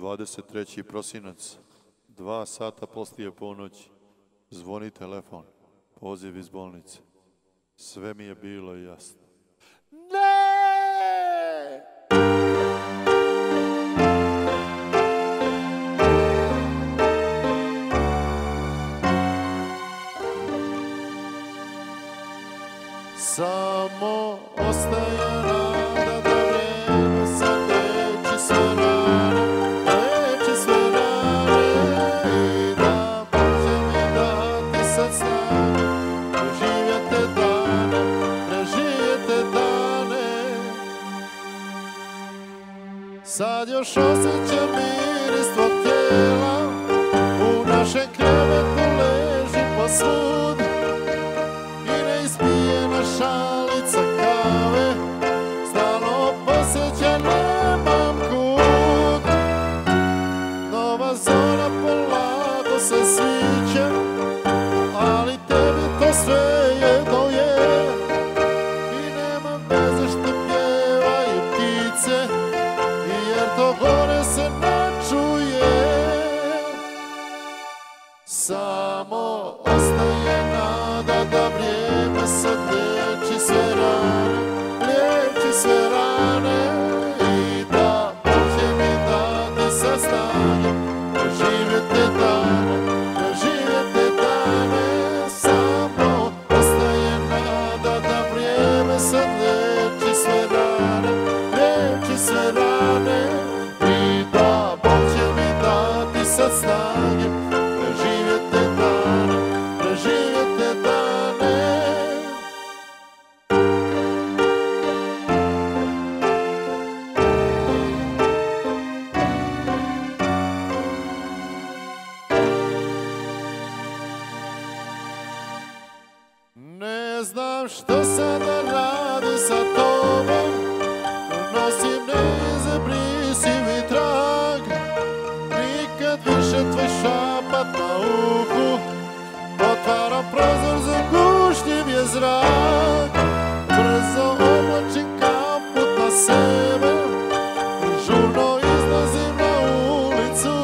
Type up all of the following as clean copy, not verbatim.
23. prosinac, 2 sata poslije ponoći, zvoni telefon, poziv iz bolnice. Sve mi je bilo jasno. Ne! Samo ostaje nada da vreme sad leči sve rane, leči sve rane i da Bog će mi dati sad snage, preživjeti dane, preživjeti dane. Sad još osjećam miris tvog tijela, u našem krevetu leži posvud i neispijena šalica kave stalno posjeća nemam kud. Nova zora polako se sviće, ali tebi to sve jedno je i nema veze što pjevaju ptice, jer to gore se ne čuje. Samo ostaje nada da vrijeme sad liječi sve rane, liječi sve rane i da Bog će mi dati sad snage, preživjeti dane, preživjeti dane. Samo ostaje nada da vrijeme sad liječi sve rane, liječi sve rane i da Bog će mi dati sad snage, preživjeti dane, preživjeti dane. Ne znam što sada radi sa tobom, nosim neizbrisivi trag, nikad više tvoj šapat na uhu, otvaram prozor, zagušljiv je zrak, brzo oblačim kaput na sebe, žurno izlazim na ulicu,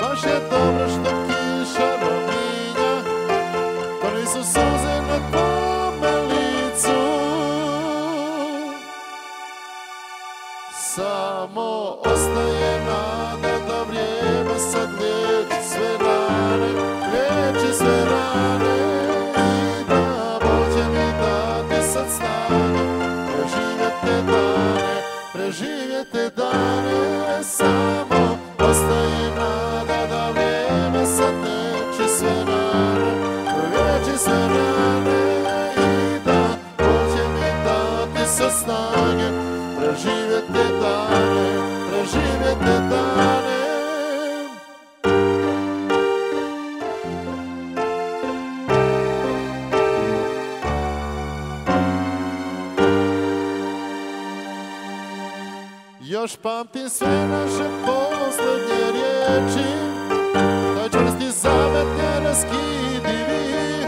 baš je dobro što kiša rovinja, to nisu suze na tvome licu. Samo ostaje nada da vrijeme sad liječi sve rane, liječi sve rane i da Bog će mi dati sad snage, preživjeti dane, preživjeti dane. Samo ostaje nada da vrijeme sad liječi sve rane, liječi sve rane i da Bog će mi dati sad snage, preživjeti dane, preživjeti dane. Još pamtim sve naše posljednje riječi, taj čvrsti zavet neraskidivi,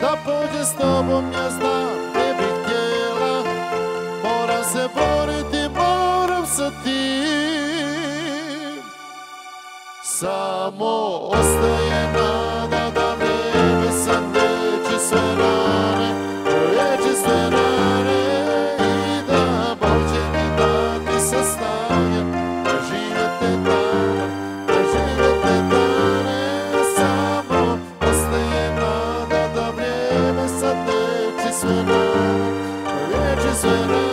da pođe s tobom ja znam ne bih htjela, moram se boriti, moram sa tim. Samo ostaje nada da vrijeme sad liječi sve rane, liječi sve rane i da Bog će mi dati sad snage, preživjeti dane, preživjeti dane. Samo ostaje nada da vrijeme sad liječi sve rane, liječi sve rane.